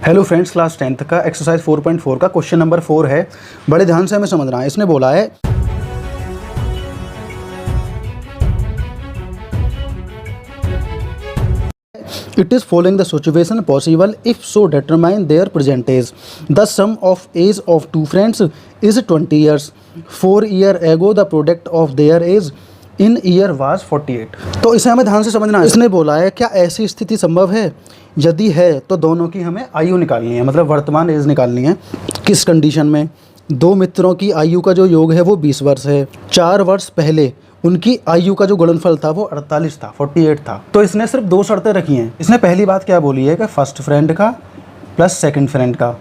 Hello friends, class 10th का exercise 4.4 का question number 4 है। बड़े ध्यान से हमें समझना है। इसने बोला है it is following the situation possible if so determine their percentage. The sum of age of two friends is 20 years. 4 year ago the product of their age in year was 48। तो इसे हमें ध्यान से समझना है। इसने बोला है क्या ऐसी स्थिति संभव है, यदि है तो दोनों की हमें आयु निकालनी है, मतलब वर्तमान एज निकालनी है। किस कंडीशन में? दो मित्रों की आयु का जो योग है वो 20 वर्ष है। 4 वर्ष पहले उनकी आयु का जो गुणनफल था वो 48 था, 48 था। तो इसने सिर्फ 2 शर्तें रखी हैं। इसने पहली बात क्या बोली है कि फर्स्ट फ्रेंड का प्लस सेकंड फ्रेंड का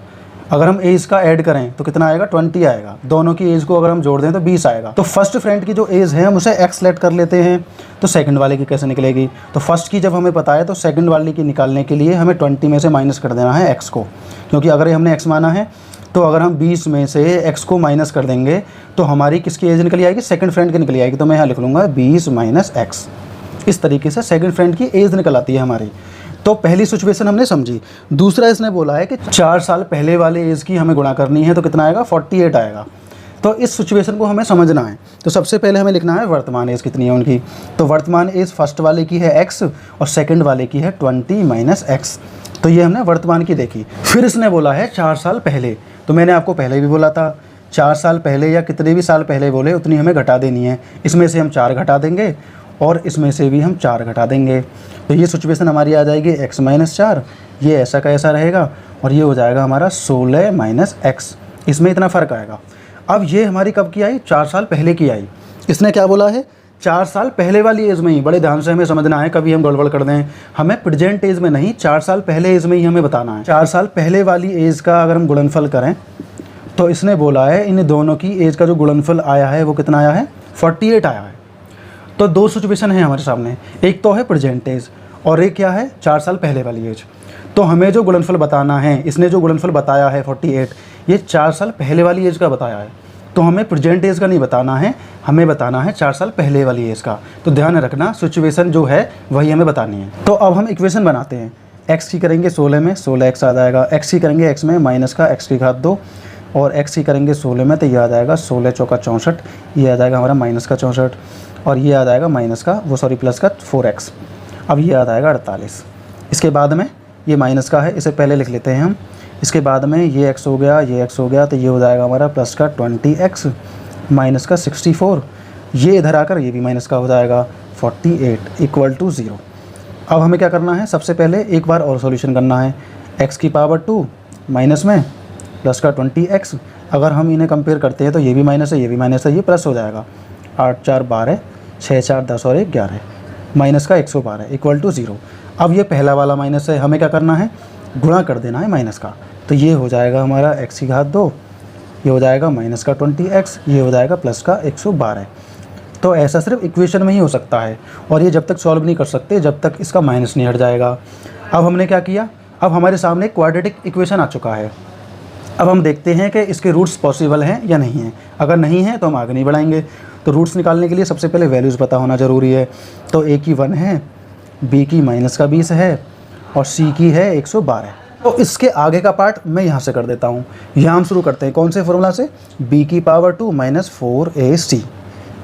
अगर हम एज का ऐड करें तो कितना आएगा? 20 आएगा। दोनों की एज को अगर हम जोड़ दें तो 20 आएगा। तो फर्स्ट फ्रेंड की जो एज है हम उसे एक्स लेट कर लेते हैं, तो सेकंड वाले की कैसे निकलेगी? तो फर्स्ट की जब हमें पता है तो सेकंड वाले की निकालने के लिए हमें 20 में से माइनस कर देना है एक्स को, क्योंकि अगर हमने एक्स माना है तो अगर हम 20 में से एक्स को माइनस कर देंगे तो हमारी किसकी एज निकली आएगी? सेकंड फ्रेंड की निकली आएगी। तो मैं यहाँ लिख लूँगा 20 माइनस एक्स। इस तरीके से सेकंड फ्रेंड की एज निकल आती है हमारी। तो पहली सिचुएशन हमने समझी। दूसरा इसने बोला है कि 4 साल पहले वाले एज की हमें गुणा करनी है, तो कितना आएगा? 48 आएगा। तो इस सिचुएशन को हमें समझना है। तो सबसे पहले हमें लिखना है वर्तमान एज कितनी है उनकी। तो वर्तमान एज फर्स्ट वाले की है x और सेकंड वाले की है 20 माइनस एक्स। तो ये हमने वर्तमान की देखी। फिर इसने बोला है 4 साल पहले। तो मैंने आपको पहले भी बोला था 4 साल पहले या कितने भी साल पहले बोले उतनी हमें घटा देनी है। इसमें से हम 4 घटा देंगे और इसमें से भी हम 4 घटा देंगे। तो ये सिचुएशन हमारी आ जाएगी x माइनस 4। ये ऐसा का ऐसा रहेगा और ये हो जाएगा हमारा 16 माइनस एक्स। इसमें इतना फ़र्क आएगा। अब ये हमारी कब की आई? 4 साल पहले की आई। इसने क्या बोला है? 4 साल पहले वाली एज में ही। बड़े ध्यान से हमें समझना है, कभी हम गड़बड़ कर दें। हमें प्रेजेंट एज में नहीं, 4 साल पहले एज में ही हमें बताना है। 4 साल पहले वाली एज का अगर हम गुणनफल करें तो इसने बोला है इन दोनों की एज का जो गुणनफल आया है वो कितना आया है? 48 आया है। तो 2 सिचुएशन है हमारे सामने। एक तो है प्रेजेंट एज और एक क्या है? 4 साल पहले वाली एज। तो हमें जो गुणनफल बताना है, इसने जो गुणनफल बताया है 48, ये 4 साल पहले वाली एज का बताया है। तो हमें प्रेजेंट एज का नहीं बताना है, हमें बताना है 4 साल पहले वाली एज का। तो ध्यान रखना, सिचुएशन जो है वही हमें बतानी है। तो अब हम इक्वेशन बनाते हैं। एक्स की करेंगे 16 में, 16 एक्स आ जाएगा। एक्स की करेंगे एक्स में माइनस का एक्स की घात 2 और एक्स की करेंगे 16 में, तो ये आ जाएगा 16 चौका 64। ये आ जाएगा हमारा माइनस का 64 और ये आ जाएगा माइनस का प्लस का 4x। अब ये आ जाएगा 48। इसके बाद में ये माइनस का है, इसे पहले लिख लेते हैं हम। इसके बाद में ये x हो गया, ये x हो गया, तो ये हो जाएगा हमारा प्लस का 20x माइनस का 64। ये इधर आकर ये भी माइनस का हो जाएगा 48 इक्वल टू 0। अब हमें क्या करना है? सबसे पहले एक बार और सॉल्यूशन करना है। x की पावर 2 माइनस में प्लस का 20x। अगर हम इन्हें कंपेयर करते हैं तो ये भी माइनस है, ये भी माइनस है, ये प्लस हो जाएगा। 8 4 12, 6 4 10 और 1 11 माइनस का 112 इक्वल टू 0। अब ये पहला वाला माइनस है, हमें क्या करना है? गुणा कर देना है माइनस का। तो ये हो जाएगा हमारा x की घात 2, ये हो जाएगा माइनस का 20x, ये हो जाएगा प्लस का 112। तो ऐसा सिर्फ इक्वेशन में ही हो सकता है और ये जब तक सॉल्व नहीं कर सकते जब तक इसका माइनस नहीं हट जाएगा। अब हमने क्या किया? अब हमारे सामने क्वाड्रेटिक इक्वेशन आ चुका है। अब हम देखते हैं कि इसके रूट्स पॉसिबल हैं या नहीं हैं। अगर नहीं है तो हम आगे नहीं बढ़ाएंगे। तो रूट्स निकालने के लिए सबसे पहले वैल्यूज़ पता होना ज़रूरी है। तो a की 1 है, b की माइनस का 20 है और c की है 112। तो इसके आगे का पार्ट मैं यहाँ से कर देता हूँ। यहाँ हम शुरू करते हैं कौन से फॉर्मूला से? b की पावर 2 माइनस 4ac,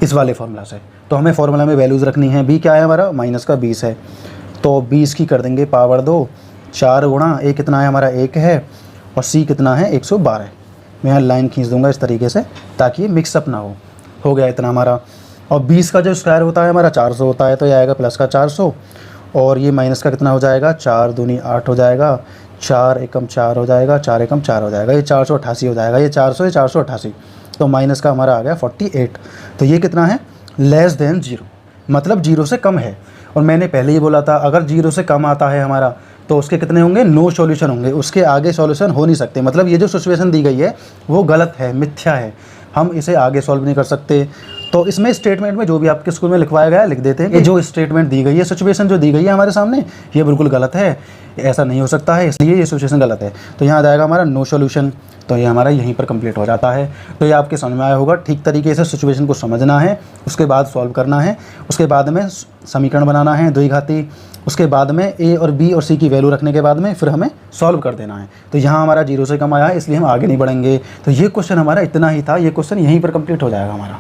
इस वाले फार्मूला से। तो हमें फार्मूला में वैल्यूज़ रखनी है। b क्या है हमारा? माइनस का 20 है, तो 20 की कर देंगे पावर 2। 4 गुणा a कितना है हमारा? 1 है और c कितना है? 112। मैं यहाँ लाइन खींच दूंगा इस तरीके से ताकि ये मिक्सअप ना हो गया इतना हमारा। और 20 का जो स्क्वायर होता है हमारा 400 होता है, तो ये आएगा प्लस का 400 और ये माइनस का कितना हो जाएगा? 4 दूनी 8 हो जाएगा, 4 एकम 4 हो जाएगा, 4 एकम 4 हो जाएगा, ये 488 हो जाएगा। ये 400 ये 488, तो माइनस का हमारा आ गया 48। तो ये कितना है? लेस देन 0, मतलब 0 से कम है। और मैंने पहले ही बोला था अगर 0 से कम आता है हमारा तो उसके कितने होंगे? नो सॉल्यूशन होंगे, उसके आगे सॉल्यूशन हो नहीं सकते। मतलब ये जो सिचुएशन दी गई है वो गलत है, मिथ्या है, हम इसे आगे सॉल्व नहीं कर सकते। तो इसमें स्टेटमेंट में जो भी आपके स्कूल में लिखवाया गया है लिख देते हैं कि जो स्टेटमेंट दी गई है, सिचुएशन जो दी गई है हमारे सामने, ये बिल्कुल गलत है, ऐसा नहीं हो सकता है, इसलिए ये सिचुएशन गलत है। तो यहाँ आ जाएगा हमारा नो सॉल्यूशन। तो ये हमारा यहीं पर कंप्लीट हो जाता है। तो ये आपके समझ में आया होगा। ठीक तरीके से सिचुएशन को समझना है, उसके बाद सॉल्व करना है, उसके बाद में समीकरण बनाना है, द्विघाती उसके बाद में ए और बी और सी की वैल्यू रखने के बाद में फिर हमें सॉल्व कर देना है। तो यहाँ हमारा 0 से कम आया है, इसलिए हम आगे नहीं बढ़ेंगे। तो ये क्वेश्चन हमारा इतना ही था, ये क्वेश्चन यहीं पर कंप्लीट हो जाएगा हमारा।